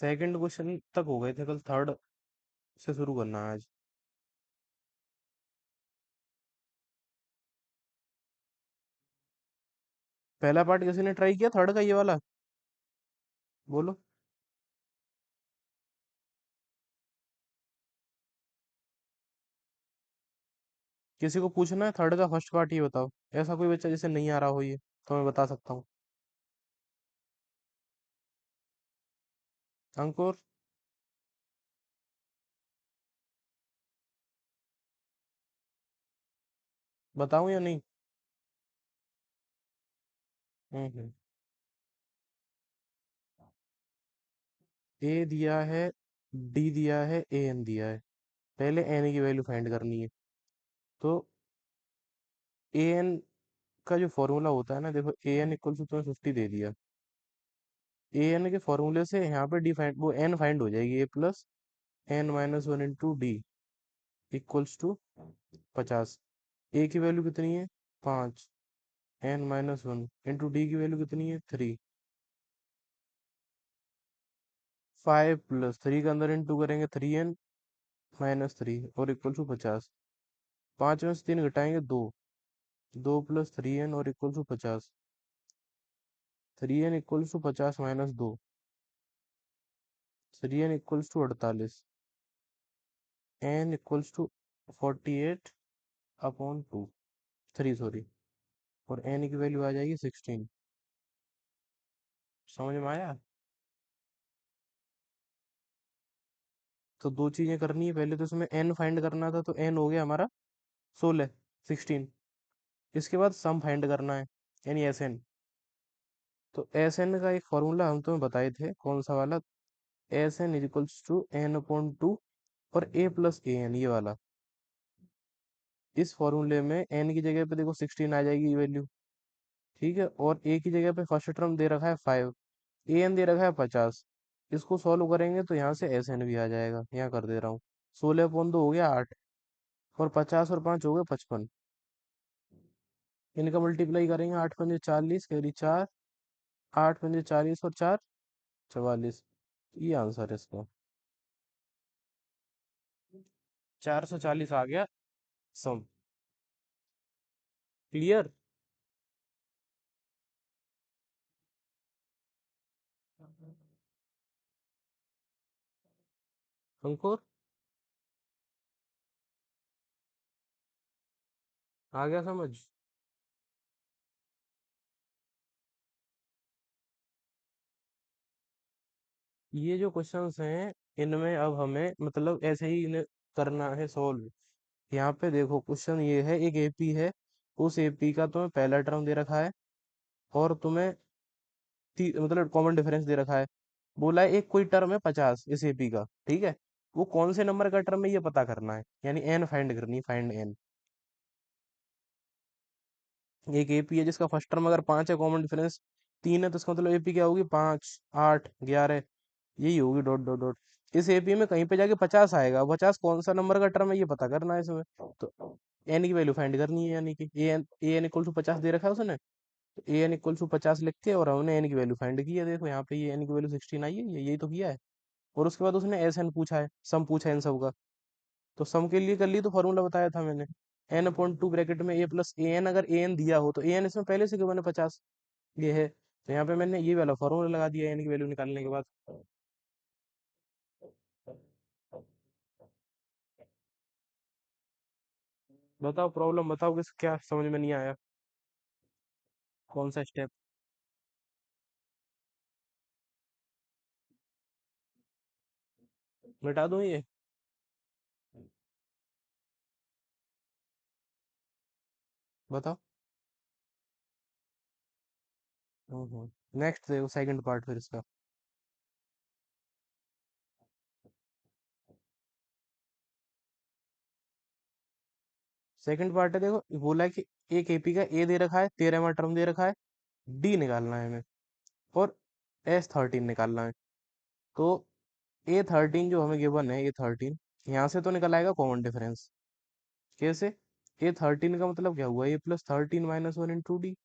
Second question तक हो गए थे, कल थर्ड से शुरू करना है आज। पहला पार्ट किसी ने ट्राई किया थर्ड का, ये वाला? बोलो। किसी को पूछना है थर्ड का फर्स्ट पार्ट, ये बताओ। ऐसा कोई बच्चा जिसे नहीं आ रहा हो ये, तो मैं बता सकता हूँ। अंकुर, बताऊं या नहीं? हम्म। ए दिया है, डी दिया है, ए एन दिया है। पहले एन की वैल्यू फाइंड करनी है। तो ए एन का जो फॉर्मूला होता है ना, देखो ए एन इक्वल टू तुम्हें 50 दे दिया। ए एन के फॉर्मूले से यहाँ पे डी फाइंड, वो एन फाइंड हो जाएगी, A plus N minus one into D equals to 50। A की वैल्यू कितनी है? 5। N minus one into D की वैल्यू कितनी है? 3। 5 प्लस 3 के अंदर इंटू करेंगे, 3n माइनस 3 और इक्वल टू 50। 5 में से 3 घटाएंगे, 2। 2 प्लस 3n और equal to 50। 3n equals to 50 minus 2। 3n equals to 48। n equals to 48 upon 2, 3 sorry. और n की वैल्यू आ जाएगी 16। समझ में आया? तो दो चीजें करनी है, पहले तो इसमें n फाइंड करना था, तो n हो गया हमारा 16, 16। इसके बाद सम फाइंड करना है, यानी एस एन। तो एस एन का एक फॉर्मूला हम तुम्हें बताए थे, कौन सा वाला? S N equals to n/2 और a प्लस ए एन, ये वाला। इस फॉर्मूले में n की जगह पे देखो 16 आ जाएगी वैल्यू। ठीक है, और a की जगह पे फर्स्ट टर्म दे रखा है 5, ए एन दे रखा है 50। इसको सॉल्व करेंगे तो यहाँ से एस एन भी आ जाएगा, यहाँ कर दे रहा हूँ। 16/2 हो गया 8, और 50 और 5 हो गए 55। इनका मल्टीप्लाई करेंगे, 8×5 = 40, कैरी 4। 8×5 = 40 और 4 = 44। ये आंसर है इसका। 440 आ गया सम। क्लियर? अंकुर, आ गया समझ? ये जो क्वेश्चंस हैं, इनमें अब हमें मतलब ऐसे ही इन्हें करना है सॉल्व। यहाँ पे देखो क्वेश्चन ये है, एक एपी है। उस एपी का तुम्हें पहला टर्म दे रखा है, और तुम्हें मतलब कॉमन डिफरेंस दे रखा है। बोला है एक कोई टर्म है 50 इस एपी का, ठीक है। वो कौन से नंबर का टर्म है ये पता करना है, यानी एन फाइंड करनी है, फाइंड एन। एक एपी है जिसका फर्स्ट टर्म अगर 5 है, कॉमन डिफरेंस 3 है, तो इसका मतलब एपी क्या होगी? 5, 8, 11, यही होगी, डॉट डॉट डॉट। इस एपी में कहीं पे जाके 50 आएगा, 50 कौन सा नंबर का टर्म है ये पता करना है इसमें। तो एन की वैल्यू फाइंड करनी है, यानी कि ए एन इक्वल टू 50 दे रखा है उसने। तो ए एन इक्वल टू 50 लिख के, और हमने एन की वैल्यू फाइंड की है। देखो यहाँ पे ये एन की वैल्यू 16 आई है, यही तो किया है। और उसके बाद उसने एस एन पूछा है, सम पूछा है इन सब का। तो सम के लिए कर ली, तो फॉर्मूला बताया था मैंने। n/2 ब्रैकेट में a प्लस ए एन, अगर ए एन दिया हो तो ए एन इसमें पहले से क्यों बने 50, ये है। तो यहाँ पे मैंने ये वाला फॉर्मूला लगा दिया एन की वैल्यू निकालने के बाद। बताओ प्रॉब्लम, बताओ किस, क्या समझ में नहीं आया? कौन सा स्टेप? मिटा दूं ये? बताओ। नेक्स्ट देखो, सेकंड पार्ट फिर इसका। सेकंड पार्ट है, देखो बोला है कि एक एपी का ए दे रखा है, 13वां टर्म दे रखा है, डी निकालना है हमें, और S13 निकालना है। तो A13 जो हमें गिवन है, A13 यहाँ से तो निकल आएगा कॉमन डिफरेंस। कैसे? A13 का मतलब क्या हुआ? A +13 - 1 × D।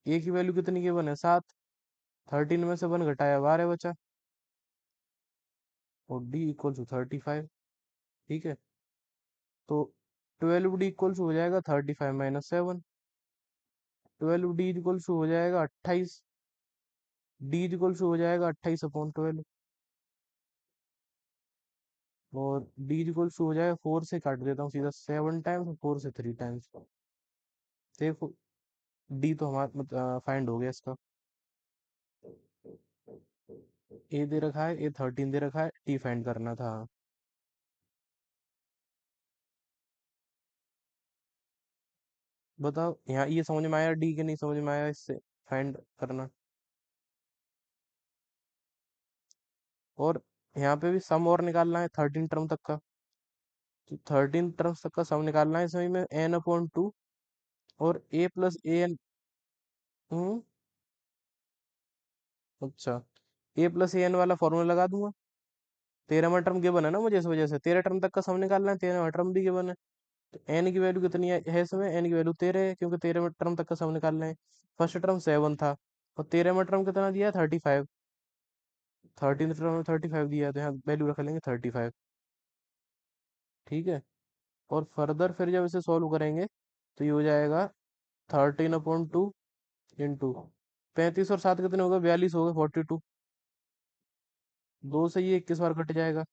ए की वैल्यू कितनी गिवन है? 7। 13 में से 1 घटाया, 12 बचा। और डी इक्वल टू 35। ठीक है, तो 12d इक्वल्स हो जाएगा 35 - 7। 12d इक्वल्स हो जाएगा 28। डी इक्वल्स हो जाएगा 28/12। और डी इक्वल्स हो जाएगा, 4 से काट देता हूँ सीधा 7 टाइम्स, 4 से 3 टाइम्स। देखो, डी तो हमारा फाइंड हो गया इसका। ए दे रखा है, A13 दे रखा है, टी फाइंड करना था। बताओ यहाँ ये समझ में आया डी के नहीं समझ में आया इससे फाइंड करना। और यहाँ पे भी सम और निकालना है 13 टर्म तक का। तो 13 टर्म तक का सम निकालना है इसमें में n/2 और a+an। हम्म। अच्छा, a+an वाला फॉर्मूला लगा दूंगा। 13वां टर्म गिवन है ना मुझे, इस वजह से 13 टर्म तक का सम निकालना है, 13वां टर्म भी गिवन है। तो एन की वैल्यू कितनी है इसमें, एन की वैल्यू 13 है, क्योंकि 13वें टर्म तक का सम निकालना है। फर्स्ट टर्म 7 था, और 13वां टर्म कितना दिया है, 35। 13th टर्म में 35 दिया है, तो यहाँ वैल्यू रख लेंगे 35। ठीक है, और फर्दर फिर जब इसे सॉल्व करेंगे तो ये हो जाएगा 13/2 इंटू 35 और 7 कितने हो गए, 42 हो गए, 42। दो से ये 21 बार कट जाएगा।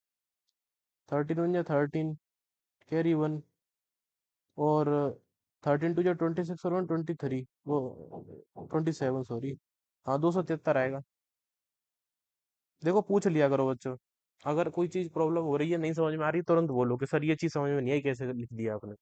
13 × 13 कैरी 1। और 13 × 2 = 26 और 1 23, वो 27 सॉरी। हाँ, 273 आएगा। देखो पूछ लिया करो बच्चों, अगर कोई चीज प्रॉब्लम हो रही है, नहीं समझ में आ रही, तुरंत बोलो कि सर ये चीज समझ में नहीं आई, कैसे लिख दिया आपने।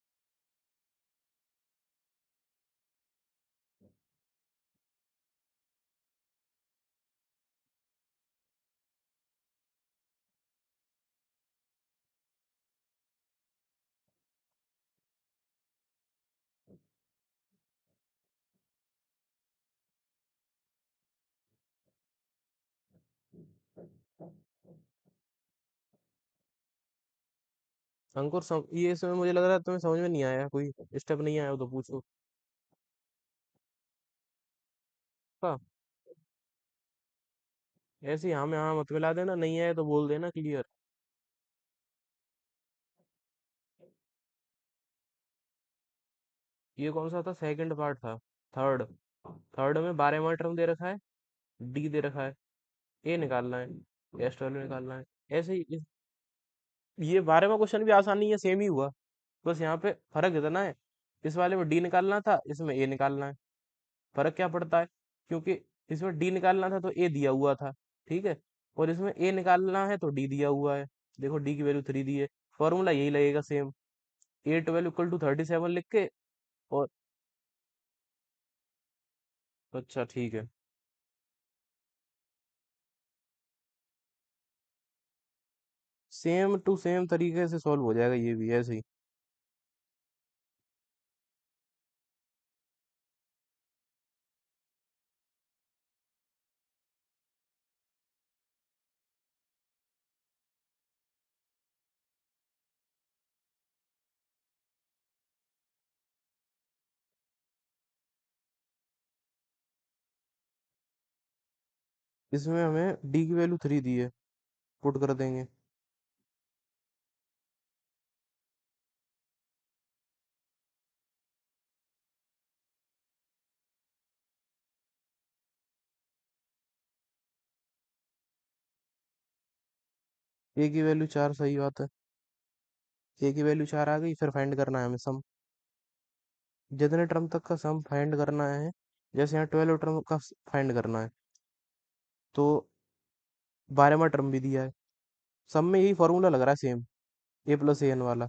अंकुर ये इसमें मुझे लग रहा है तुम्हें समझ में नहीं आया, कोई स्टेप नहीं आया हो तो पूछो। हाँ, ऐसे ही हाँ में हाँ मत मिला देना, नहीं आया तो बोल देना क्लियर। ये कौन सा था, सेकंड पार्ट था। थर्ड। थर्ड में 12वां टर्म दे रखा है, डी दे रखा है, ए निकालना है, S12 निकालना है। ऐसे ही ये 12वां क्वेश्चन भी आसान नहीं है, सेम ही हुआ। बस यहाँ पे फर्क इतना है, इस वाले में डी निकालना था, इसमें ए निकालना है। फर्क क्या पड़ता है, क्योंकि इसमें डी निकालना था तो ए दिया हुआ था। ठीक है, और इसमें ए निकालना है तो डी दिया हुआ है। देखो डी की वैल्यू 3 दी है, फॉर्मूला यही लगेगा सेम। A12 = 37 लिख के। और अच्छा ठीक है, सेम टू सेम तरीके से सॉल्व हो जाएगा ये भी ऐसे ही। इसमें हमें डी की वैल्यू 3 दी है, पुट कर देंगे। ए की वैल्यू 4, सही बात है। ए की वैल्यू 4 आ गई, फिर फाइंड करना है हमें सम। जितने टर्म तक का सम फाइंड करना है, जैसे यहाँ 12 टर्म का फाइंड करना है, तो 12वां टर्म भी दिया है। सब में यही फॉर्मूला लग रहा है सेम, A+an वाला।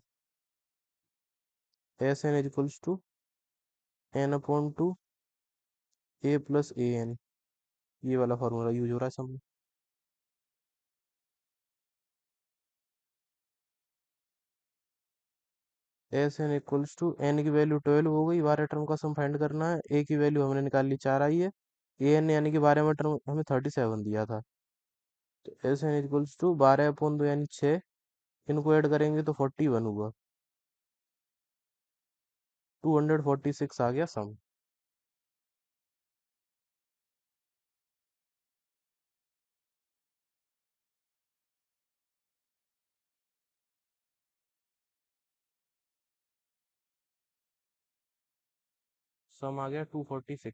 Sn = n/2 A+an, ये वाला फॉर्मूला यूज हो रहा है सब में। Sn = n की वैल्यू 12 हो गई, 12 टर्म का सम फाइंड करना है। ए की वैल्यू हमने निकाल ली, 4 आई है। an यानी कि 12वां टर्म हमें 37 दिया था। तो Sn = 12/2 यानी 6। इनको ऐड करेंगे तो 41 हुआ। 246 आ गया सम। सम आ गया 246।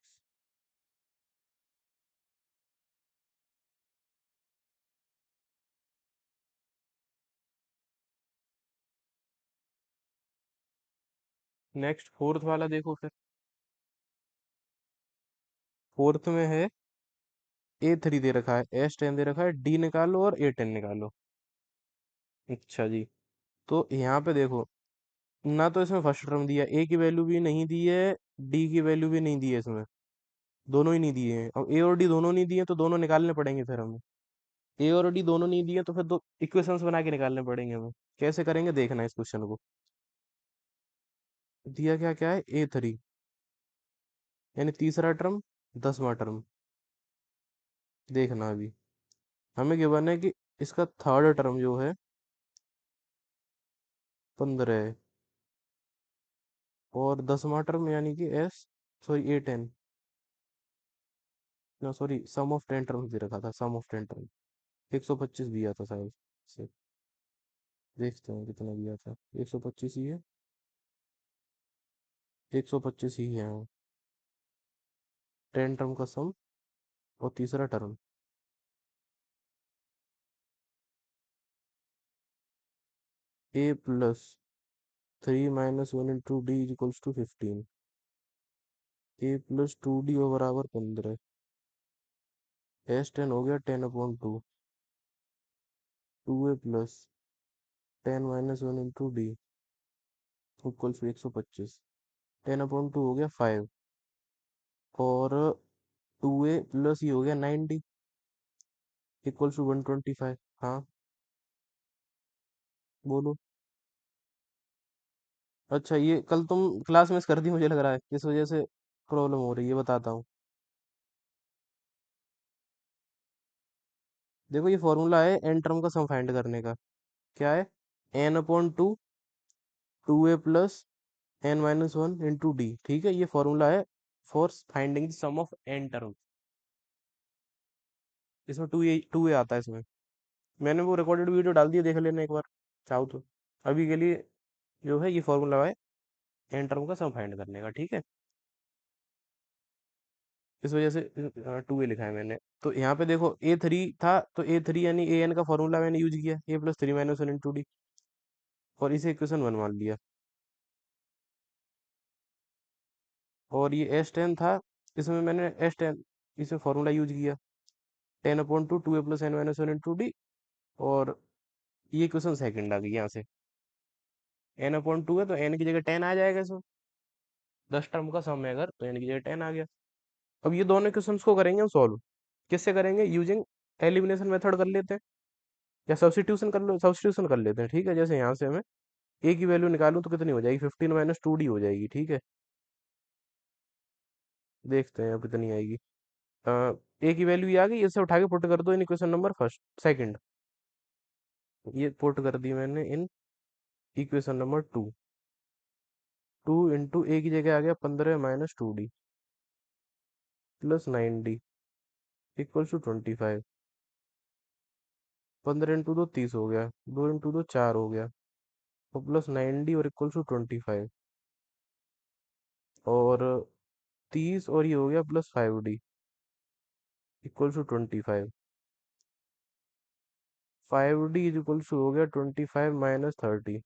नेक्स्ट फोर्थ वाला देखो फिर। फोर्थ में है A3 दे रखा है, S10 दे रखा है, D निकालो और A10 निकालो। अच्छा जी। तो यहाँ पे देखो, ना तो इसमें फर्स्ट टर्म दिया, ए की वैल्यू भी नहीं दी है, डी की वैल्यू भी नहीं दी है इसमें। दोनों ही नहीं दिए हैं, अब ए और डी दोनों नहीं दिए तो दोनों निकालने पड़ेंगे फिर हमें। ए और डी दोनों नहीं दिए तो फिर दो इक्वेशंस बना के निकालने पड़ेंगे हमें। कैसे करेंगे देखना है इस क्वेश्चन को। दिया क्या क्या है, A3 यानी तीसरा टर्म, 10वां टर्म। देखना अभी हमें गिवन है कि इसका थर्ड टर्म जो है 15 है, और 10वां टर्म यानी कि A10, ना सॉरी, सम ऑफ 10 टर्म्स दे रखा था, सम ऑफ 10 टर्म 125 दिया था शायद से। देखते हैं कितना दिया था, 125 ही है, 125 ही है। 10 टर्म का सम और तीसरा टर्म। A+3 - 1 × D = 15। A+2D बराबर 15। S10 हो गया 10/2। 2A+10 - 1 × D = 125। 10/2 हो गया 5, और 2A प्लस ये हो गया 90 = 125। हाँ बोलो। अच्छा, ये कल तुम क्लास मिस कर दी मुझे लग रहा है, इस वजह से प्रॉब्लम हो रही है, बताता हूँ। देखो ये फॉर्मूला है एन टर्म का सम फाइंड करने का। क्या है, n/2 2A+n - 1 × D। ठीक है, ये फॉर्मूला है for finding the sum of n term. इसमें टू ए आता है इसमें। मैंने वो रिकॉर्डेड वीडियो डाल दी है, देख लेना एक बार चाहो तो। अभी के लिए जो है ये फॉर्मूला है एन टर्म का सम फाइंड करने का, ठीक है। इस वजह से 2A लिखा है मैंने। तो यहाँ पे देखो A3 था, तो A3 यानी an का फॉर्मूला मैंने यूज किया, A+3 - 1 × D, और इसे इक्वेशन 1 मान लिया। और ये S10 था, इसमें मैंने S10 इसमें फॉर्मूला यूज किया, 10/2 2A+n - 1 × D। और ये क्वेश्चन सेकंड आ गई यहाँ से, n/2 है तो n की जगह 10 आ जाएगा इसमें। 10 टर्म का सम है अगर, तो n की जगह 10 आ गया। अब ये दोनों क्वेश्चंस को करेंगे हम सॉल्व। किससे करेंगे, यूजिंग एलिमिनेशन मेथड कर लेते हैं, या सब्स्टिट्यूशन कर लेते हैं। ठीक है, जैसे यहाँ से हमें ए की वैल्यू निकालूं तो कितनी हो जाएगी, 15 - 2D हो जाएगी। ठीक है, देखते हैं अब कितनी आएगी। ए की वैल्यू ये आ गई, इससे उठा के पुट कर दो in equation number first second. ये पुट कर दी मैंने इन इक्वेशन नंबर 2। 2 × ए की जगह आ गया 15 - 2D +9D = 25। 15 × 2 30 हो गया, 2 × 2 4 हो गया, और +9D और =25। और 30 और ये हो गया +5D =25। 5D हो गया 25 - 30।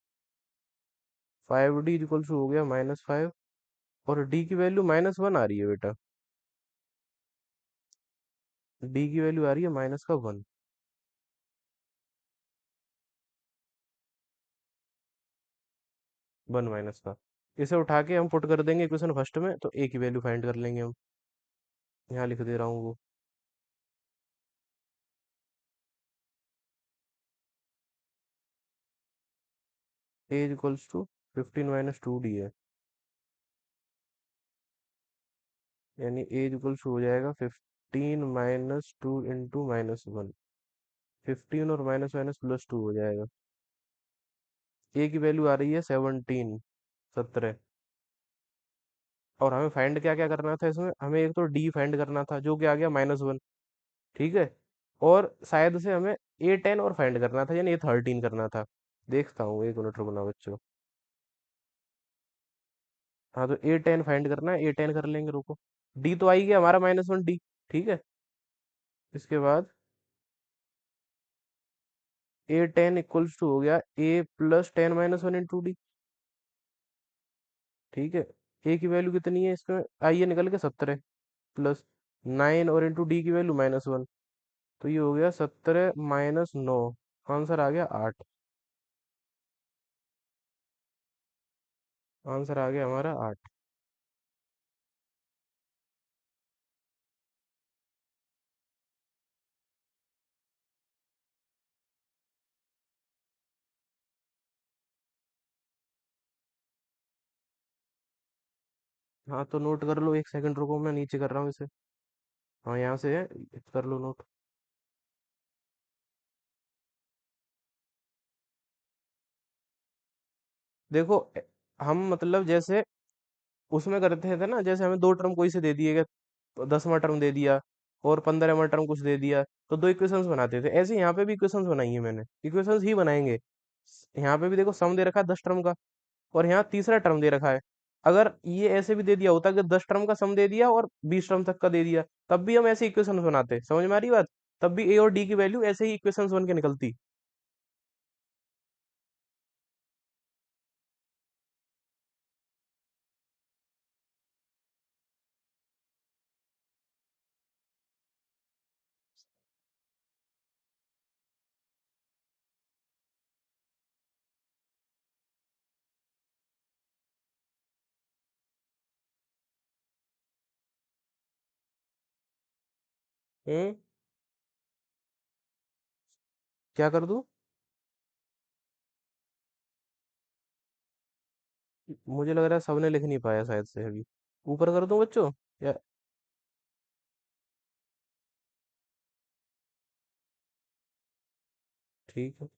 5D हो गया -5, और D की वैल्यू -1 आ रही है बेटा। D की वैल्यू आ रही है -1। 1 माइनस का। इसे उठा के हम पुट कर देंगे इक्वेशन फर्स्ट में, तो ए की वैल्यू फाइंड कर लेंगे हम। यहाँ लिख दे रहा हूँ वो। A = 15 - 2D है, यानी A हो जाएगा 15 - 2 × -1। 15 और माइनस माइनस +2 हो जाएगा। ए की वैल्यू आ रही है 17। और हमें फाइंड क्या क्या करना था इसमें, हमें एक तो डी फाइंड करना था जो कि आ गया -1। ठीक है, और शायद से हमें A10 और फाइंड करना था, यानी A13 करना था। देखता हूँ, एक मिनट रुकना बच्चों। हाँ तो ए टेन फाइंड करना है, ए टेन कर लेंगे, रुको। डी तो आई गया हमारा -1 डी। ठीक है। इसके बाद ए टेन इक्वल्स टू हो गया A + 10 - 1 × D। ठीक है। ए की वैल्यू कितनी है इसमें, आइए निकल के 17 प्लस 9 और इंटू डी की वैल्यू -1। तो ये हो गया 17 - 9। आंसर आ गया 8। आंसर आ गया हमारा 8। हाँ तो नोट कर लो, 1 सेकंड रुको, मैं नीचे कर रहा हूँ इसे। हाँ यहाँ से है, कर लो नोट। देखो हम मतलब जैसे उसमें करते थे ना, जैसे हमें दो टर्म कोई से दे दिए गए, तो 10वां टर्म दे दिया और 15वां टर्म कुछ दे दिया, तो दो इक्वेशंस बनाते थे। ऐसे यहाँ पे भी इक्वेशंस बनाई है मैंने, इक्वेशंस ही बनाएंगे। यहाँ पे भी देखो सम दे रखा है 10 टर्म का, और यहाँ तीसरा टर्म दे रखा है। अगर ये ऐसे भी दे दिया होता कि 10 टर्म का सम दे दिया और 20 टर्म तक का दे दिया, तब भी हम ऐसे इक्वेशन बनाते। समझ में आ रही बात? तब भी ए और डी की वैल्यू ऐसे ही इक्वेशंस बन के निकलती। हम्म। क्या कर दूं? मुझे लग रहा है सबने लिख नहीं पाया शायद से अभी। ऊपर कर दूं बच्चों, या? ठीक है।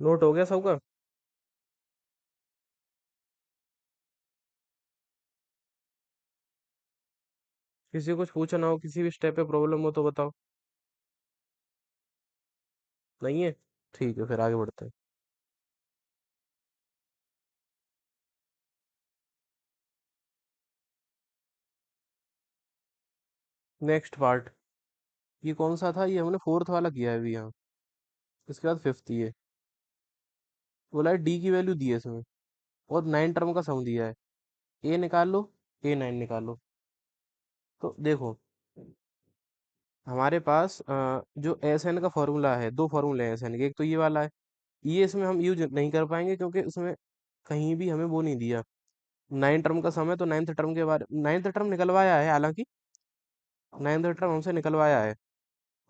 नोट हो गया सबका? किसी को कुछ पूछना हो, किसी भी स्टेप पे प्रॉब्लम हो तो बताओ। नहीं है? ठीक है, फिर आगे बढ़ते हैं। Next part. ये कौन सा था? ये हमने फोर्थ वाला किया है अभी यहाँ। इसके बाद फिफ्थ ये। बोला है डी की वैल्यू दी है इसमें, और 9 टर्म का सम दिया है। ए निकाल लो, A9 निकालो। तो देखो हमारे पास जो एस एन का फॉर्मूला है, दो फॉर्मूले हैं एस एन के, एक तो ये वाला है। ये इसमें हम यूज नहीं कर पाएंगे क्योंकि उसमें कहीं भी हमें वो नहीं दिया। 9 टर्म का सम है, तो नाइन्थ टर्म के बारे, नाइन्थ टर्म निकलवाया है हालांकि, नाइन्थ टर्म हमसे निकलवाया है।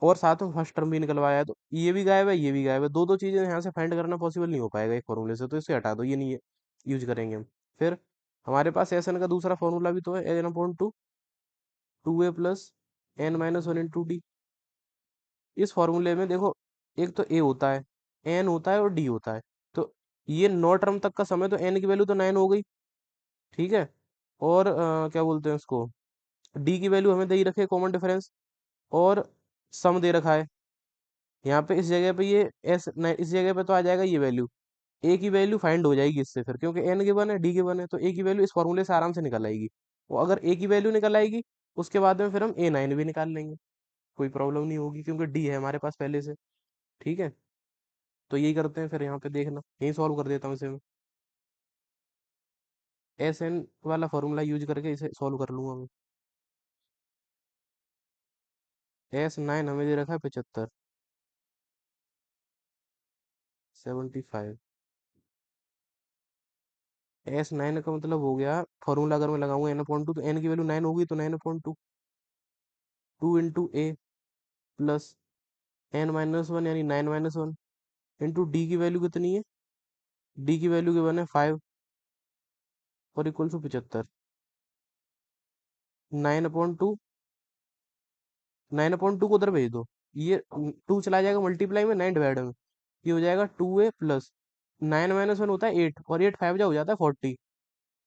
और साथ में फर्स्ट टर्म भी निकलवाया है, तो ये भी गायब है, ये भी गायब है, दो दो चीजें यहाँ से फाइंड करना पॉसिबल नहीं हो पाएगा एक फॉर्मूले से, तो इसे हटा दो, ये नहीं यूज करेंगे हम। फिर हमारे पास एस एन का दूसरा फॉर्मूला भी तो है, एन अपॉन टू, टू ए plus N minus one into d. इस फॉर्मूले में देखो, एक तो ए होता है, एन होता है और डी होता है। तो ये नौ टर्म तक का समय, तो एन की वैल्यू तो 9 हो गई, ठीक है। और क्या बोलते हैं उसको, डी की वैल्यू हमें दे ही रखे कॉमन डिफरेंस, और सम दे रखा है। यहाँ पे इस जगह पे ये एस, इस जगह पे तो आ जाएगा ये वैल्यू, ए की वैल्यू फाइंड हो जाएगी इससे, फिर क्योंकि एन गिवन है, डी गिवन है, तो ए की वैल्यू इस फॉर्मूले से आराम से निकल आएगी। वो अगर ए की वैल्यू निकल आएगी, उसके बाद में फिर हम ए नाइन भी निकाल लेंगे, कोई प्रॉब्लम नहीं होगी, क्योंकि डी है हमारे पास पहले से। ठीक है, तो यही करते हैं, फिर यहाँ पे देखना, यही सॉल्व कर देता हूँ इसे मैं, एस एन वाला फॉर्मूला यूज करके इसे सॉल्व कर लूंगा मैं। एस नाइन हमें दे रखा है 75, 75। एस नाइन का मतलब हो गया, फॉर्मूला अगर मैं लगाऊंगा एन अपॉइंट टू, तो एन की वैल्यू 9 होगी, तो 9/2, 2 इंटू ए प्लस एन माइनस वन, यानी 9 - 1, इंटू डी की वैल्यू कितनी है, डी की वैल्यू गिवन है 5, और इक्वल टू 75। 9/2, 9/2 को उधर भेज दो, ये टू चला जाएगा मल्टीप्लाई में, 9 डिवाइड में, ये हो जाएगा 2a प्लस 9 - 1 होता है 8, और 8 5 जा हो जाता है 40,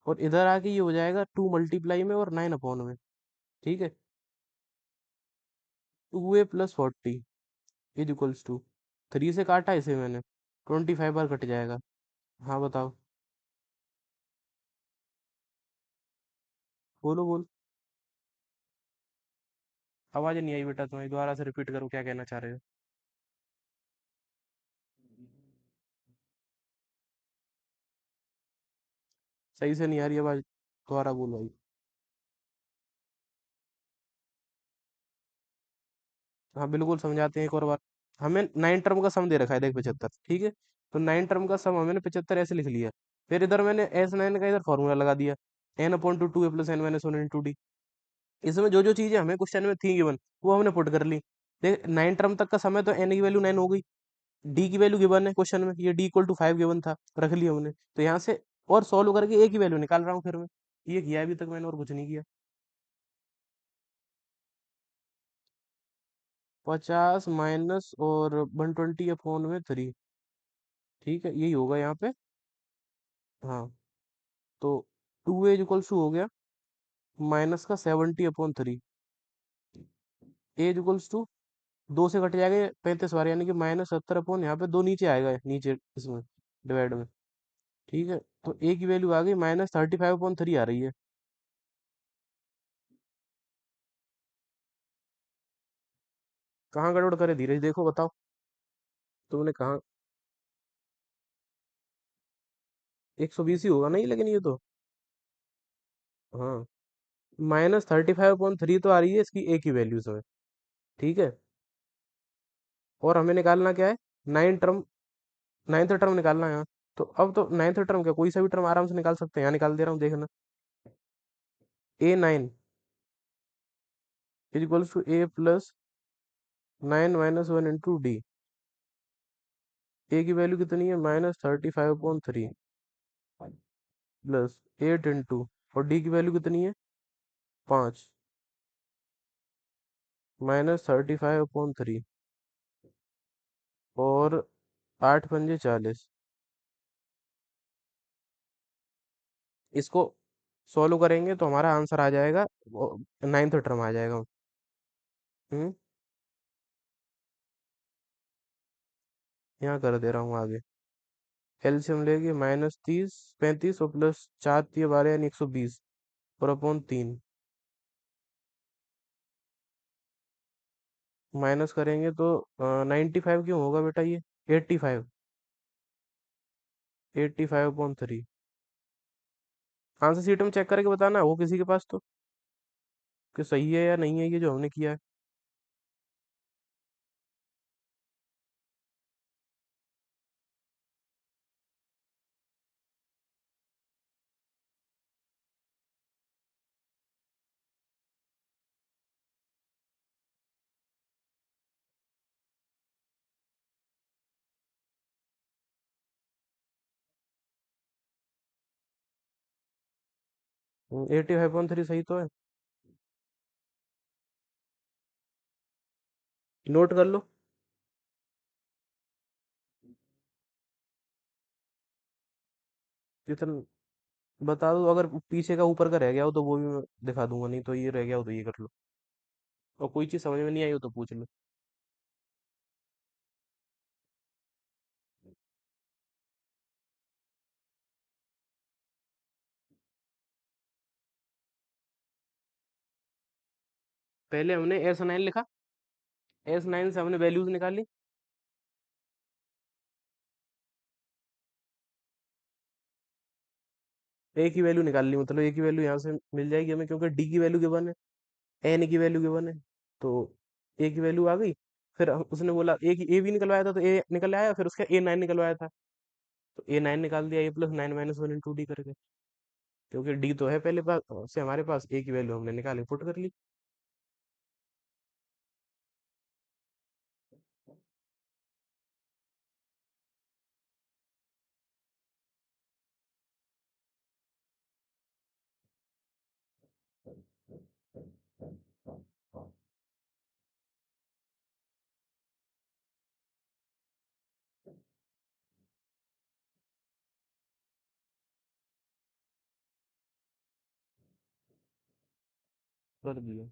और इधर आके ये हो जाएगा 2 मल्टीप्लाई में और 9 अपॉन में। ठीक है, 2a plus 40 is equals to, 3 से काटा इसे मैंने, 25 बार कट जाएगा। हाँ बताओ, बोलो बोल। आवाज नहीं आई बेटा तुम्हें, दोबारा से रिपीट करो, क्या कहना चाह रहे हो। सही से नहीं आ रही आवाज, दोबारा बोल भाई। हाँ बिल्कुल समझाते हैं एक और बार। हमें 9 टर्म का सम दे रखा है देख 75, ठीक है। तो 9 टर्म का सम हमने 75 ऐसे लिख लिया। फिर इधर मैंने एस नाइन का इधर फॉर्मूला लगा दिया, n upon two, 2a plus n - 1 into d. इसमें जो जो चीजें हमें क्वेश्चन में थी गिवन, वो हमने पुट कर ली। देख 9 टर्म तक का समय, तो एन की वैल्यू 9 हो गई, डी की वैल्यू गिवन है क्वेश्चन में, ये डी इक्वल टू 5 गिवन था, रख लिया हमने। तो यहाँ से और सॉल्व करके ए की वैल्यू निकाल रहा हूँ फिर मैं, ये किया अभी तक मैंने, और कुछ नहीं किया। 50 माइनस और 120 अपॉन में 3, ठीक है, यही होगा यहाँ पे। हाँ, तो 2a इक्वल्स टू हो गया माइनस का 70/3, ए इक्वल्स टू, दो से कट जाएगा 35 बार, यानी कि -70 अपॉन, यहाँ पे दो नीचे आएगा, नीचे इसमें डिवाइड में। ठीक है, तो ए की वैल्यू आ गई -35/3 आ रही है। कहाँ गड़बड़ करे, धीरज देखो, बताओ तुमने कहाँ। 120 ही होगा नहीं, लेकिन ये तो, हाँ, -35/3 तो आ रही है इसकी ए की वैल्यू में। ठीक है, और हमें निकालना क्या है, 9 टर्म, 9th टर्म निकालना है यहाँ। तो अब तो 9th टर्म क्या, कोई सा भी टर्म आराम से निकाल सकते हैं, यहाँ निकाल दे रहा हूँ, देखना। A9 is equals to A plus 9 - 1 into D. A की वैल्यू कितनी है, -35/3 प्लस 8 इंटू, और डी की वैल्यू कितनी है, 5, -35/3, और 8×5 = 40। इसको सॉल्व करेंगे तो हमारा आंसर आ जाएगा, 9th टर्म आ जाएगा। हम्म, यहाँ कर दे रहा हूँ आगे, एलसीएम लेके -30, 35, और प्लस 4×3 = 12, यानी 120, और अपॉन 3, माइनस करेंगे तो 95 क्यों होगा बेटा ये, 85, 85/3। आंसर शीट में चेक करके बताना हो किसी के पास तो, कि सही है या नहीं है ये जो हमने किया है। 85.3 सही तो है। नोट कर लो। कितना? बता दो, अगर पीछे का ऊपर का रह गया हो तो वो भी मैं दिखा दूंगा, नहीं तो ये रह गया हो तो ये कर लो। और कोई चीज समझ में नहीं आई हो तो पूछ लो। पहले हमने S9 लिखा, S9 से हमने वैल्यूज निकाली। ए की वैल्यू निकाल ली, मतलब ए की वैल्यू यहाँ से मिल जाएगी हमें, क्योंकि डी की वैल्यू गिवन है, एन की वैल्यू गिवन है। तो ए की वैल्यू आ गई। फिर उसने बोला ए की, ए भी निकलवाया था तो ए निकल आया, फिर उसका A9 निकलवाया था तो A9 निकाल दिया, A+9 - 1 × D करके। क्योंकि डी तो है पहले पास से हमारे पास, ए की वैल्यू हमने निकाली, पुट कर ली। कर दिया।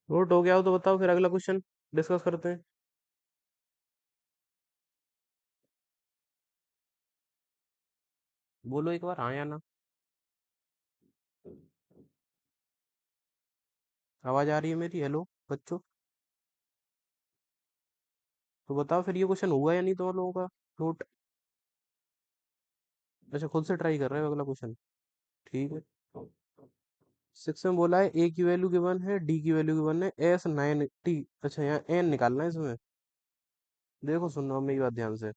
नोट हो गया हो तो बताओ, फिर अगला क्वेश्चन डिस्कस करते हैं। बोलो एक बार हाँ या ना। आवाज आ रही है मेरी? हेलो बच्चों। तो बताओ फिर, ये क्वेश्चन हुआ या नहीं तुम लोगों का? नोट? अच्छा, खुद से ट्राई कर रहे हो अगला क्वेश्चन। ठीक है। 6 में बोला है ए की वैल्यू गिवन है, डी की वैल्यू गिवन है, S9T। अच्छा, यहाँ एन निकालना है इसमें। देखो सुनो मेरी बात ध्यान से।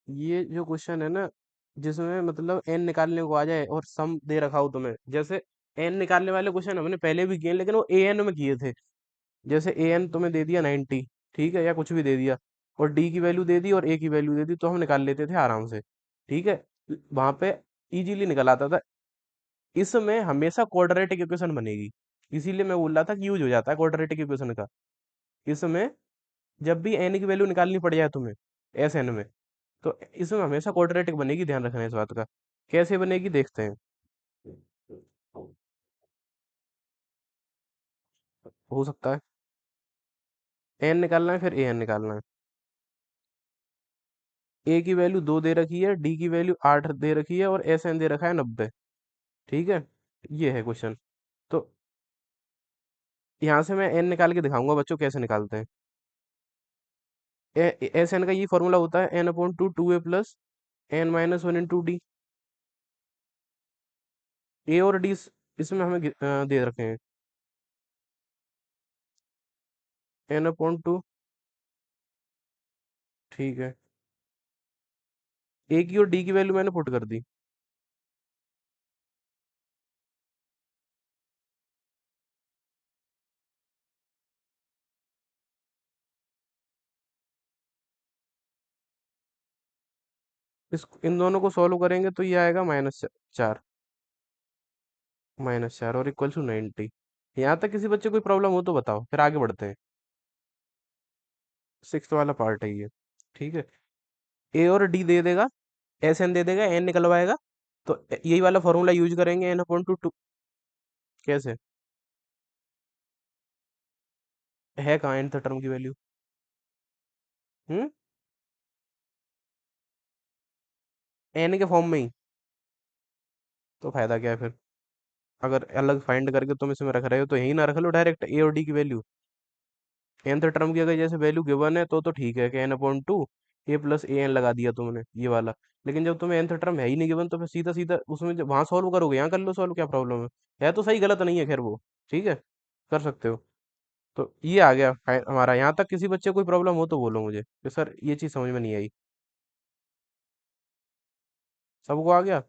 ये जो क्वेश्चन है ना, जिसमें मतलब एन निकालने को आ जाए और सम दे रखा हो तुम्हें, जैसे एन निकालने वाले क्वेश्चन हमने पहले भी किए, लेकिन वो ए एन में किए थे। जैसे ए एन तुम्हें दे दिया 90, ठीक है, या कुछ भी दे दिया, और डी की वैल्यू दे दी और ए की वैल्यू दे दी, तो हम निकाल लेते थे आराम से। ठीक है, वहां पे इजीली निकल आता था। इसमें हमेशा क्वाड्रेटिक इक्वेशन बनेगी, इसीलिए मैं बोल रहा था कि यूज हो जाता है क्वाड्रेटिक इक्वेशन का। इसमें जब भी एन की वैल्यू निकालनी पड़ जाए तुम्हें, एस एन में, तो इसमें हमेशा क्वाड्रेटिक बनेगी, ध्यान रखना इस बात का। कैसे बनेगी देखते हैं। हो सकता है। एन निकालना है, फिर ए एन निकालना है। ए की वैल्यू 2 दे रखी है, डी की वैल्यू 8 दे रखी है, और एस एन दे रखा है 90। ठीक है, ये है क्वेश्चन। तो यहाँ से मैं एन निकाल के दिखाऊंगा बच्चों कैसे निकालते हैं। एस एन का ये फॉर्मूला होता है N upon two two A plus N minus one into D. A और डी इसमें हमें दे रखे हैं। एन अपॉन टू, ठीक है। ए की और डी की वैल्यू मैंने पुट कर दी। इस इन दोनों को सॉल्व करेंगे तो ये आएगा -4। -4 और इक्वल टू 90। यहाँ तक किसी बच्चे कोई प्रॉब्लम हो तो बताओ, फिर आगे बढ़ते हैं। सिक्स वाला पार्ट है ये। ठीक है, ए और डी दे देगा, एस एन दे देगा, एन निकलवाएगा। तो यही वाला फॉर्मूला यूज करेंगे, एन अपॉन टू टू। कैसे है, कहाँ nth टर्म की वैल्यू? हम्म, एन के फॉर्म में ही। तो फायदा क्या है फिर? अगर अलग फाइंड करके तुम इसमें रख रहे हो तो यही ना रख लो डायरेक्ट ए और डी की वैल्यू। nth टर्म की अगर जैसे वैल्यू गिवन है तो ठीक है कि N upon to A plus A N लगा दिया तुमने, ये वाला। लेकिन जब तुम्हें nth टर्म है ही नहीं गिवन, तो फिर सीधा सीधा उसमें जब वहां सॉल्व करोगे, यहाँ कर लो सॉल्व, क्या प्रॉब्लम है तो सही, गलत नहीं है, खैर वो ठीक है, कर सकते हो। तो ये आ गया हमारा। यहाँ तक किसी बच्चे को कोई प्रॉब्लम हो तो बोलो मुझे कि सर ये चीज़ समझ में नहीं आई। सबको आ गया?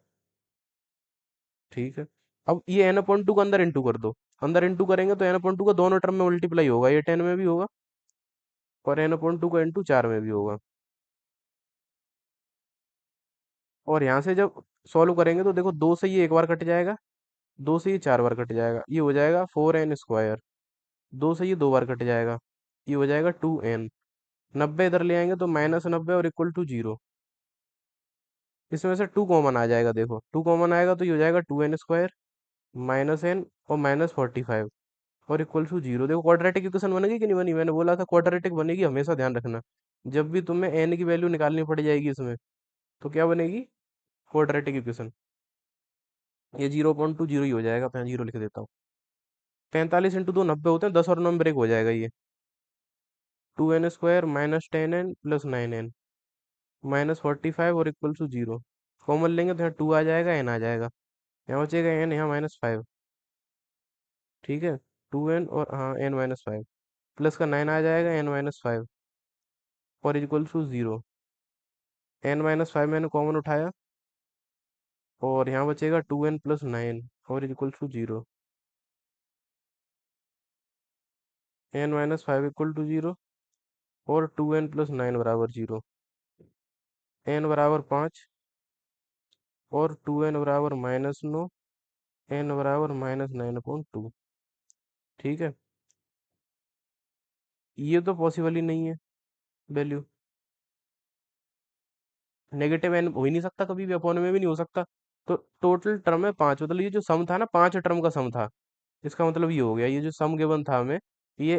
ठीक है। अब ये एन अपॉइंट टू को अंदर इंटू कर दो। अंदर इंटू करेंगे तो एन अपॉइंट टू का दोनों टर्म में मल्टीप्लाई होगा, ये 10 में भी होगा, और एन अपॉइंट टू का इंटू 4 में भी होगा। और यहाँ से जब सॉल्व करेंगे तो देखो, दो से ये एक बार कट जाएगा, दो से ये 4 बार कट जाएगा, ये हो जाएगा 4n²। दो से ये 2 बार कट जाएगा, ये हो जाएगा 2n। 90 इधर ले आएंगे तो -90 और इक्वल टू 0। इसमें से 2 कॉमन आ जाएगा, देखो 2 कॉमन आएगा तो ये हो जाएगा 2n² -n और -45 और इक्वल टू 0। देखो क्वाड्रेटिक इक्वेशन बनेगी कि नहीं बनी? मैंने बोला था क्वाड्रेटिक बनेगी, हमेशा ध्यान रखना। जब भी तुम्हें एन की वैल्यू निकालनी पड़ जाएगी इसमें, तो क्या बनेगी? Quadratic equation. ये 0.20 ही हो जाएगा, मैं 0 लिख देता हूँ। 45 × 2 90 होते हैं, 10 और 9 ब्रेक हो जाएगा ये। 2n² -10n प्लस 9n -45 और इक्वल टू 0। कॉमन लेंगे तो यहाँ 2 आ जाएगा, n आ जाएगा, यहाँ बचेगा n, यहाँ -5। ठीक है, 2n और हाँ n-5, प्लस का 9 आ जाएगा, n-5 और इक्वल टू 0। n-5 मैंने कॉमन उठाया, और यहाँ बचेगा 2n+9 और equal to 0। n-5 equal to 0 और 2n+9 बराबर 0। n बराबर 5 और 2n बराबर -9, n बराबर -9/2। ठीक है, ये तो पॉसिबल ही नहीं है वैल्यू। नेगेटिव एन हो ही नहीं सकता, कभी भी अपॉन में भी नहीं हो सकता। तो टोटल टर्म है 5, मतलब ये जो सम था ना, 5 टर्म का सम था। इसका मतलब ये हो गया, ये जो सम गिवन था हमें, ये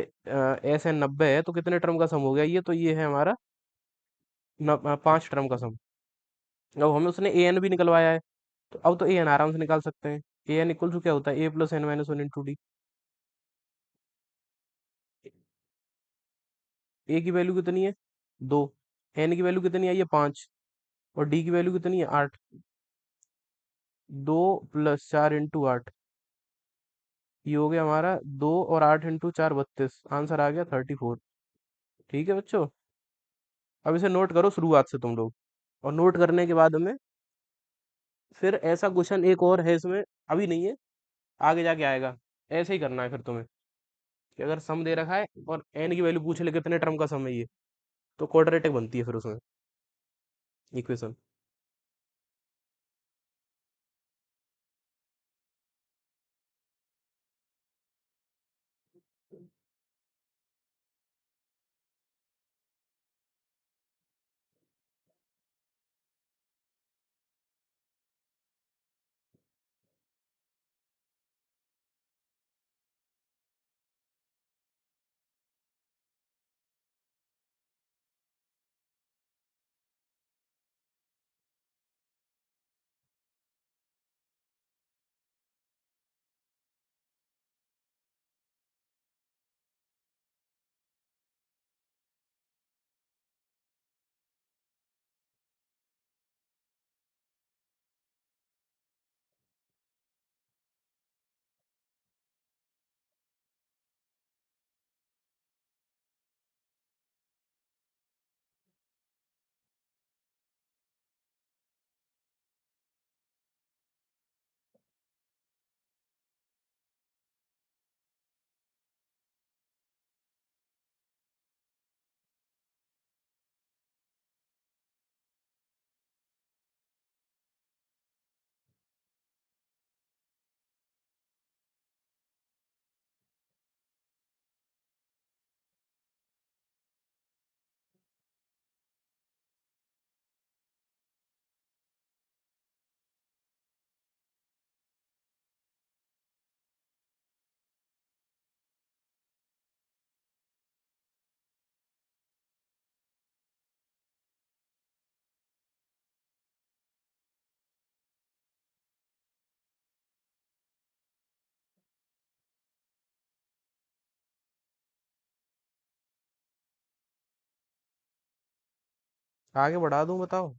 एस एन 90 है, तो कितने टर्म का सम हो गया ये? तो ये है हमारा 5 टर्म का सम। अब हमें उसने ए एन भी निकलवाया है, तो अब तो ए एन आराम से निकाल सकते हैं। ए एन इक्वल टू क्या होता है? A + n-1 × D। ए की वैल्यू कितनी है? 2। एन की वैल्यू कितनी आई है? 5। और डी की वैल्यू कितनी है? 8। 2 + 4 × 8, ये हो गया हमारा 2 और 8 × 4 32। आंसर आ गया 34। ठीक है बच्चों, अब इसे नोट करो शुरुआत से तुम लोग। और नोट करने के बाद में फिर ऐसा क्वेश्चन एक और है इसमें, अभी नहीं है, आगे जाके आएगा। ऐसे ही करना है फिर तुम्हें, कि अगर सम दे रखा है और एन की वैल्यू पूछ ले कितने टर्म का सम है ये, तो क्वाड्रेटिक बनती है फिर उसमें इक्वेशन। आगे बढ़ा दूं, बताओ।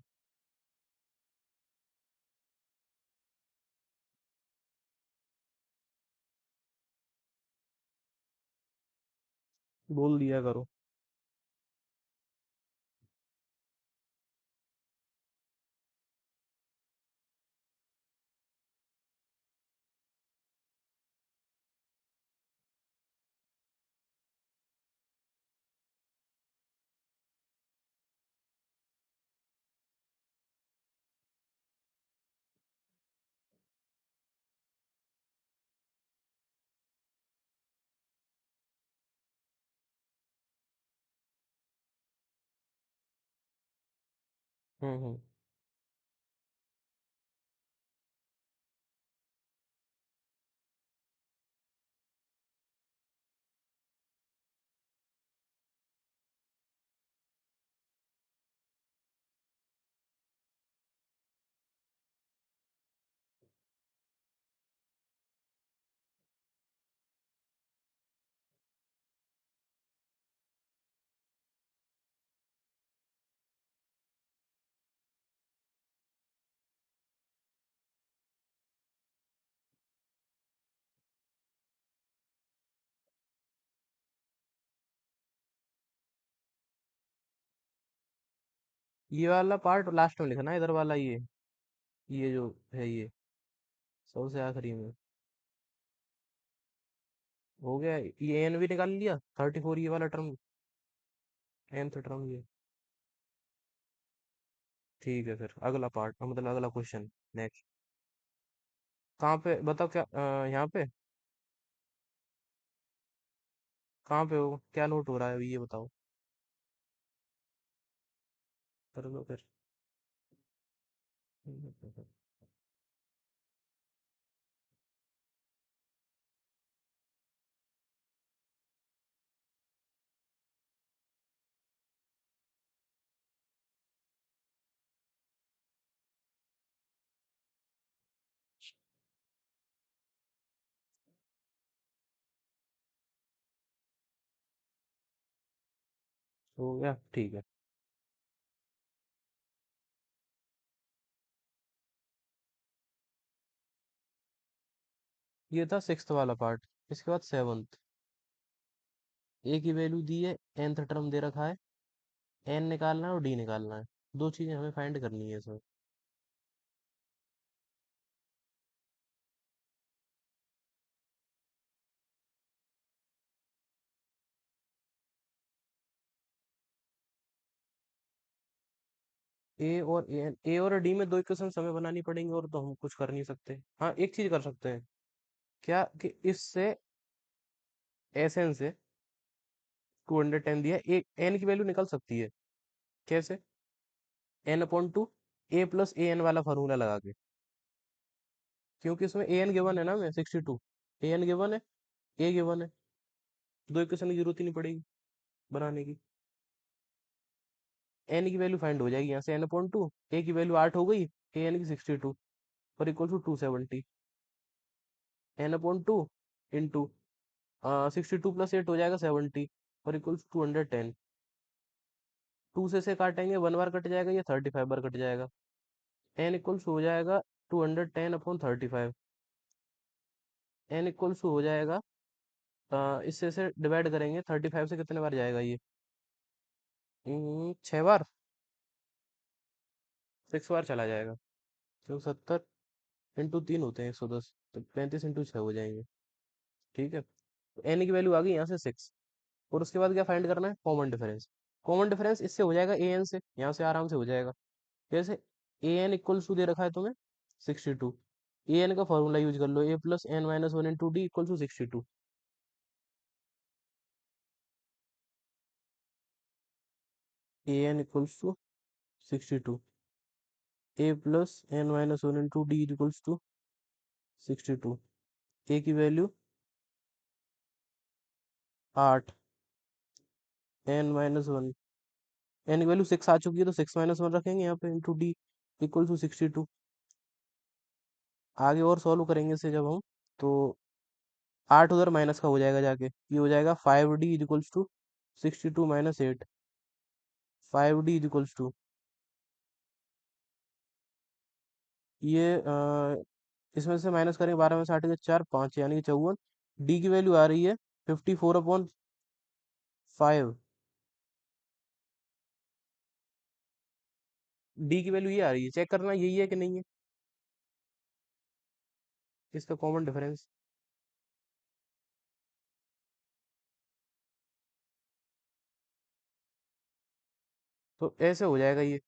बोल दिया करो। हम्म। ये वाला पार्ट लास्ट में लिखना है, इधर वाला ये जो है ये सबसे आखिरी में। हो गया, ये एन भी निकाल लिया, 34 ये वाला टर्म, nth टर्म ये। ठीक है, फिर अगला पार्ट मतलब अगला क्वेश्चन। नेक्स्ट। कहाँ पे बताओ, क्या यहाँ पे? कहाँ पे हो, क्या नोट हो रहा है अभी, ये बताओ। कर दो फिर। हो गया, ठीक है। ये था सिक्स्थ वाला पार्ट। इसके बाद सेवन्थ। ए की वैल्यू दी है, nth टर्म दे रखा है, एन निकालना है और डी निकालना है। दो चीजें हमें फाइंड करनी है सर। ए और डी में दो इक्वेशन हमें बनानी पड़ेंगी, और तो हम कुछ कर नहीं सकते। हाँ, एक चीज कर सकते हैं। क्या कि इससे एस एन से 210 दिया, एक एन की वैल्यू निकल सकती है। कैसे? N upon to A plus A N वाला फार्मूला लगा के। क्योंकि इसमें ए एन गिवन है ना, मैं 62। ए एन गिवन है, ए गिवन है, दो इक्वेशन की जरूरत ही नहीं पड़ेगी बनाने की। एन की वैल्यू फाइंड हो जाएगी यहाँ से, एन अपॉन टू, ए की वैल्यू 8 हो गई, ए एन की 62, और equal to 270। N upon two into 62 plus 8 हो जाएगा 70, और इक्वल टू 210। टू से काटेंगे, वन बार कट जाएगा, ये 35 बार कट जाएगा। एन इक्वल्स हो जाएगा 210/35। एन इक्वल्स हो जाएगा, इससे से डिवाइड करेंगे, 35 से कितने बार जाएगा ये? 6 बार। 6 बार चला जाएगा। तो 70 इंटू 3 होते हैं 110, तो 35 इंटू 6 हो जाएंगे। ठीक है, तो एन की वैल्यू आ गई यहाँ से 6। और उसके बाद क्या फाइंड करना है? Common difference. कॉमन डिफरेंस इससे हो जाएगा, ए एन से, यहाँ से आराम से हो जाएगा। जैसे ए एन इक्वल्स टू दे रखा है तुम्हें 62, ए एन का फॉर्मूला यूज कर लो, A+n-1 into D equal to 62। A n equals to 62, A+n-1 into D equals to 62। A की वैल्यू 8, n-1, एन की वैल्यू 6 आ चुकी है, तो 6-1 रखेंगे यहाँ पे, इंटू डी इक्वल टू 62। आगे और सॉल्व करेंगे इसे जब हम, तो 8 उधर माइनस का हो जाएगा जाके, ये हो जाएगा 5D equals to 62 - 8। 5D equals to ये इसमें से माइनस करेंगे, 12 में 60 के 4, 5 यानी कि 54। डी की वैल्यू आ रही है 54/5। डी की वैल्यू ये आ रही है, चेक करना यही है कि नहीं है इसका कॉमन डिफरेंस। तो ऐसे हो जाएगा ये।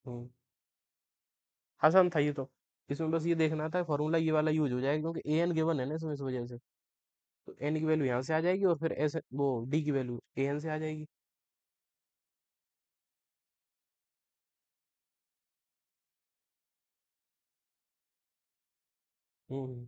हम्म, आसान था ये तो। इसमें बस ये देखना था फॉर्मूला ये वाला यूज हो जाएगा, क्योंकि ए एन गिवन है ना इसमें, इस वजह से। तो एन की वैल्यू यहाँ से आ जाएगी, और फिर ऐसे वो डी की वैल्यू ए एन से आ जाएगी। हम्म।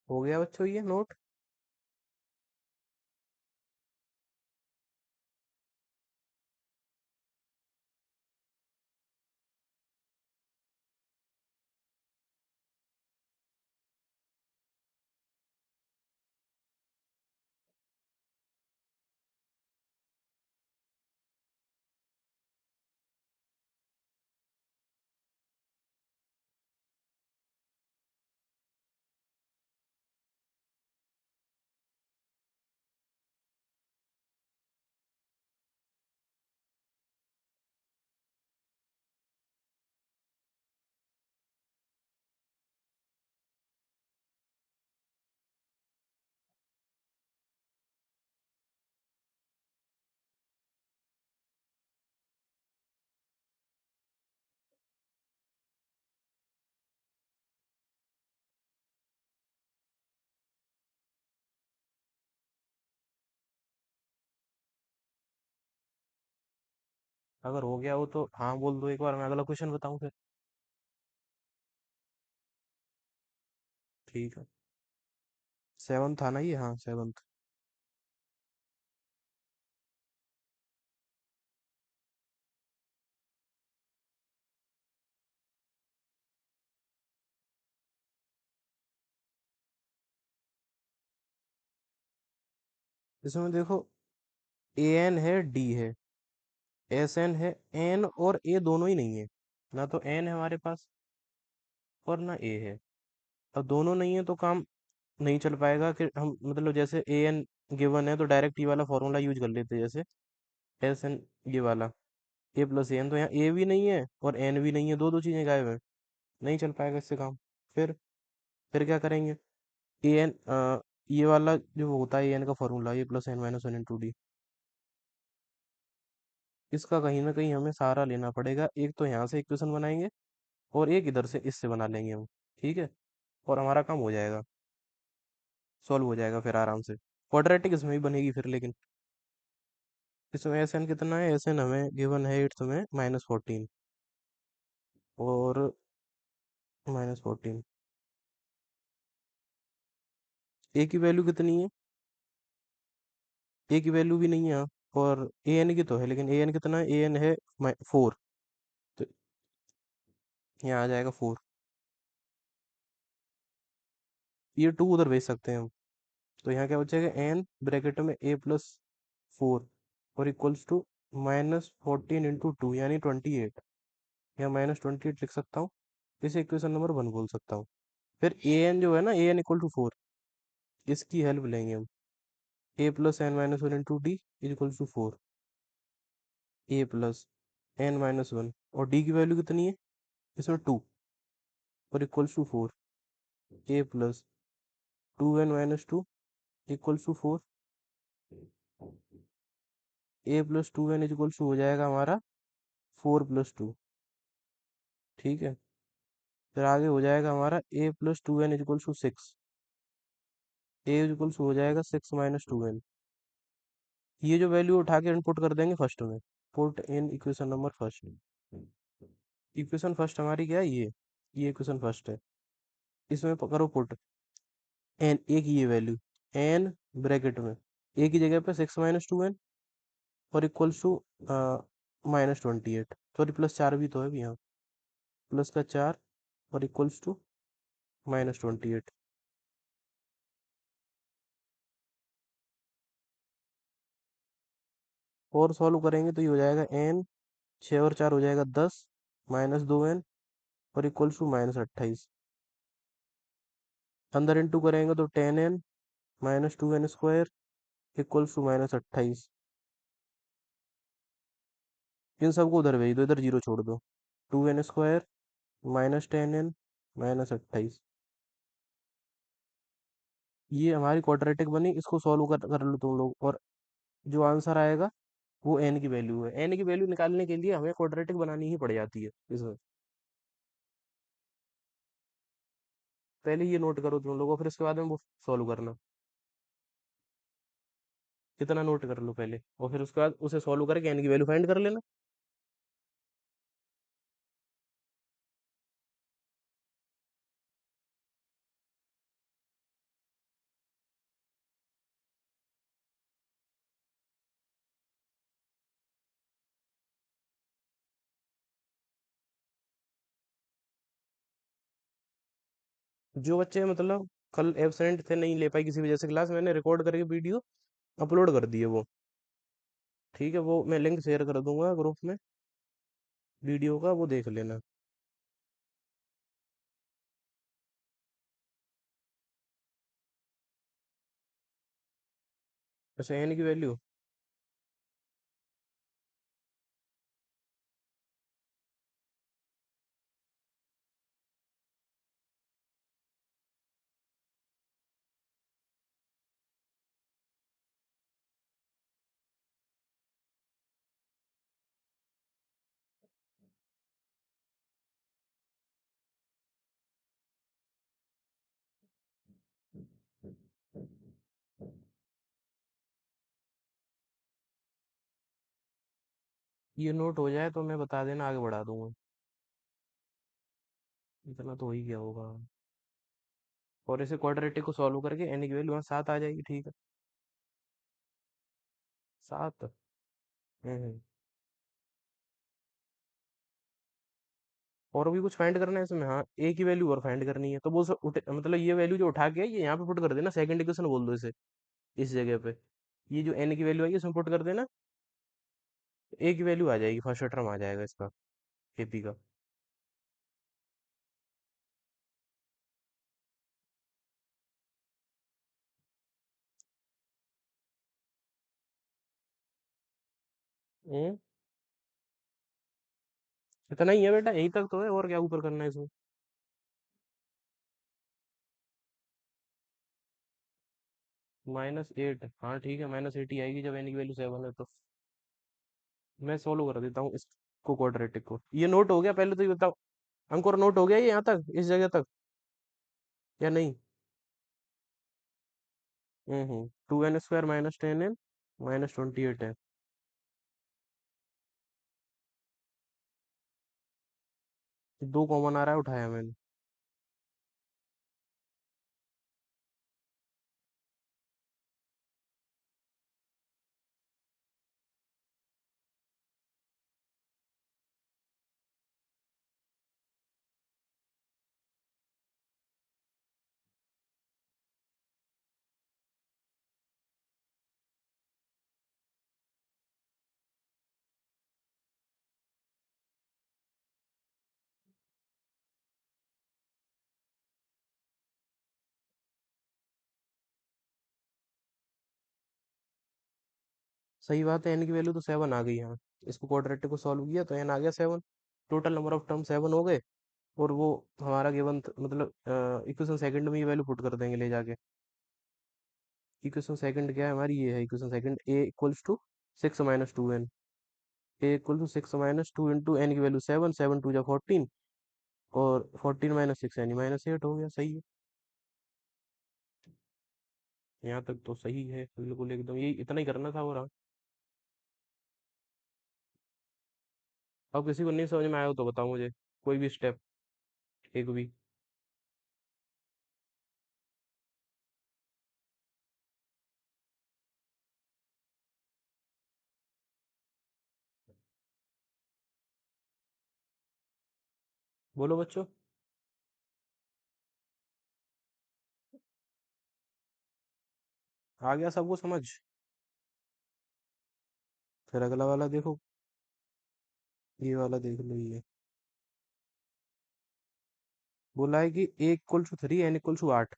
हो गया बच्चों ये नोट। अगर हो गया हो तो हाँ बोल दो, एक बार मैं अगला क्वेश्चन बताऊं फिर। ठीक है। 7 था ना ये, हाँ 7। इसमें देखो, ए एन है, डी है, एस एन है, एन और ए दोनों ही नहीं है। ना तो एन है हमारे पास, और ना ए है। अब दोनों नहीं है तो काम नहीं चल पाएगा कि हम, मतलब जैसे ए एन गिवन है तो डायरेक्ट ये वाला फॉर्मूला यूज कर लेते हैं, जैसे एस एन ये वाला, ए प्लस एन। तो यहाँ ए भी नहीं है और एन भी नहीं है, दो दो चीजें गायब है, नहीं चल पाएगा इससे काम। फिर फिर क्या करेंगे? ए एन, ये वाला जो होता है ए एन का formula, A plus N minus one into D, इसका कहीं ना कहीं हमें सहारा लेना पड़ेगा। एक तो यहाँ से इक्वेशन बनाएंगे, और एक इधर से इससे बना लेंगे हम। ठीक है, और हमारा काम हो जाएगा, सॉल्व हो जाएगा फिर आराम से। क्वाड्रेटिक इसमें भी बनेगी फिर, लेकिन इसमें एस एन कितना है? एस एन हमें गिवन है 8 में -14, और -14। ए की वैल्यू कितनी है? ए की वैल्यू भी नहीं है यहाँ। और ए एन की तो है, लेकिन ए एन कितना है? ए एन है 4। तो यहाँ आ जाएगा 4। ये 2 उधर भेज सकते हैं हम। तो यहाँ क्या बचेगा? एन ब्रैकेट में ए प्लस 4 और इक्वल्स टू -14 × 2 यानी 28। या -28 लिख सकता हूँ। इसे इक्वेशन नंबर 1 बोल सकता हूँ। फिर ए एन जो है ना, ए एन इक्वल टू 4, इसकी हेल्प लेंगे हम। A plus N minus one into D is equal to 4। A plus n-1 और डी की वैल्यू कितनी है इसमें? 2 और equals to 4। A plus 2n-2 equals to 4। A plus 2n equals to हो जाएगा हमारा 4 + 2। ठीक है। फिर आगे हो जाएगा हमारा A plus 2n equals to 6। A equals हो जाएगा 6 - 2n। ये जो वैल्यू उठा के इनपुट कर देंगे फर्स्ट में। Put in equation number first. Equation first हमारी क्या है? ये इक्वेशन फर्स्ट है। इसमें करो पुट एन, ए की ये वैल्यू, एन ब्रैकेट में ए की जगह पे 6 - 2n और इक्वल्स टू -28। सॉरी, +4 भी तो है भी यहाँ। प्लस का 4 और इक्वल्स टू -28। और सॉल्व करेंगे तो ये हो जाएगा एन, 6 और 4 हो जाएगा 10 -2n और इक्वल्स टू -28। अंदर इंटू करेंगे तो 10n -2n² इक्वल्स टू -28। इन सबको उधर भेज दो, इधर जीरो छोड़ दो। 2n² -10n -28। ये हमारी क्वाड्रेटिक बनी। इसको सॉल्व कर लो तुम लोग, और जो आंसर आएगा वो एन की वैल्यू है। एन की वैल्यू निकालने के लिए हमें क्वाड्रेटिक बनानी ही पड़ जाती है इसमें। पहले ये नोट करो तुम लोगों, फिर उसके बाद में वो सॉल्व करना। कितना नोट कर लो पहले, और फिर उसके बाद उसे सॉल्व करके एन की वैल्यू फाइंड कर लेना। जो बच्चे मतलब कल एब्सेंट थे, नहीं ले पाई किसी वजह से क्लास, मैंने रिकॉर्ड करके वीडियो अपलोड कर दिए वो। ठीक है, वो मैं लिंक शेयर कर दूंगा ग्रुप में वीडियो का, वो देख लेना। अच्छा, एन की वैल्यू ये नोट हो जाए तो मैं बता देना, आगे बढ़ा दूंगा। इतना तो हो ही गया होगा। और इसे क्वाड्रेटिक को सॉल्व करके एन की वैल्यू 7 आ जाएगी। ठीक है, 7। हम्म। और भी कुछ फाइंड करना है इसमें? हाँ, ए की वैल्यू और फाइंड करनी है, तो वो मतलब ये वैल्यू जो उठा के है, ये यहाँ पे पुट कर देना। सेकंड इक्वेशन बोल दो इसे, इस जगह पे। ये जो एन की वैल्यू आई है इसमें पुट कर देना। ए की वैल्यू आ जाएगी, फर्स्ट टर्म आ जाएगा इसका, एपी का। हम्म। इतना ही है बेटा, यहीं तक तो है, और क्या ऊपर करना है इसमें? -8, हाँ ठीक है, -8 ही आएगी जब एन की वैल्यू 7 है तो। मैं सोल्व कर देता हूँ इसको, क्वाड्रेटिक को। ये नोट हो गया? पहले तो ये बताओ, अंकुर नोट हो गया ये यहाँ तक, इस जगह तक, या नहीं? 2n² -10n -28 है। दो कॉमन आ रहा है, उठाया मैंने। सही बात है, एन की वैल्यू तो 7 आ गई यहाँ। इसको क्वाड्रेटिक को सॉल्व किया तो एन आ गया 7। टोटल नंबर ऑफ टर्म 7 हो गए। और वो हमारा गिवन मतलब इक्वेशन सेकंड में ये वैल्यू पुट कर देंगे ले जाके। इक्वेशन सेकंड क्या है हमारी, ये है equation second, a equals to 6 - 2n। A equal to 6 - 2 into n की वैल्यू 7, 7 × 2 = 14। और 14 - 6 यानी -8 हो गया। सही है, यहाँ तक तो सही है बिल्कुल एकदम, यही इतना ही करना था। और हाँ, अब किसी को नहीं समझ में आया हो तो बताओ मुझे, कोई भी स्टेप, एक भी। बोलो बच्चों। आ गया सबको समझ? फिर अगला वाला देखो, ये वाला देख लो। ये बोला है कि A equal to 3, N equal to 8।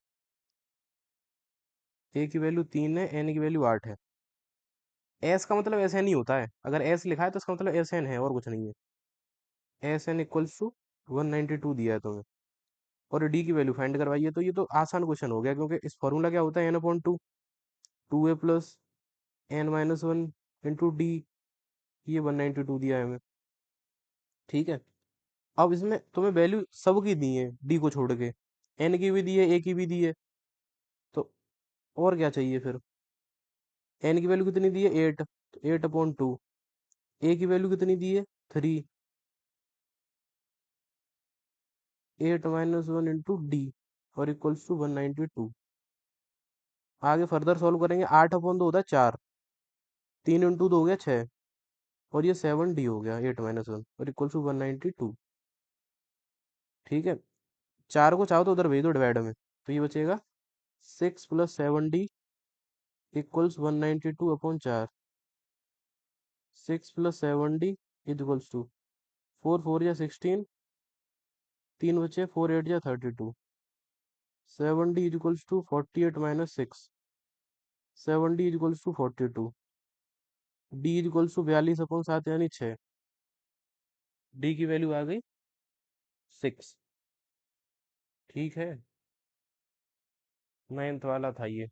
A की वैल्यू 3 है, एन की वैल्यू 8 है। एस का मतलब एस एन ही होता है, अगर एस लिखा है तो इसका मतलब एस एन है और कुछ नहीं है। एस एन इक्वल्स टू 192 दिया है तुम्हें। और डी की वैल्यू फाइंड करवाइए, तो ये तो आसान क्वेश्चन हो गया, क्योंकि इस फॉर्मूला क्या होता है, n/2, 2a plus n - 1 into D. ये 192 दिया है हमें। ठीक है। अब इसमें तुम्हें वैल्यू सबकी दी है डी को छोड़ के, एन की भी दी है, ए की भी दी है। तो और क्या चाहिए फिर? एन की वैल्यू कितनी दी है, 8, तो 8/2। ए की वैल्यू कितनी दी है, 3, 8 - 1 इंटू डी, और इक्वल्स टू 192। आगे फर्दर सॉल्व करेंगे। 8/2 होता है 4, 3 × 2 हो गया 6, और ये 7d हो गया, 8 - 1, और इक्वल्स टू 192। ठीक है। 4 को चाहो तो उधर भेज दो डिवाइड में, तो ये बचेगा 6 + 7d equals 192/4। 6 + 7d equals to 4 4 या 16, 3 बचे, 4 8 या 32। 7d equals to 48 - 6, 7d equals to 42। D equals to 42/7 यानी 6। डी की वैल्यू आ गई 6। ठीक है, 9th वाला था ये।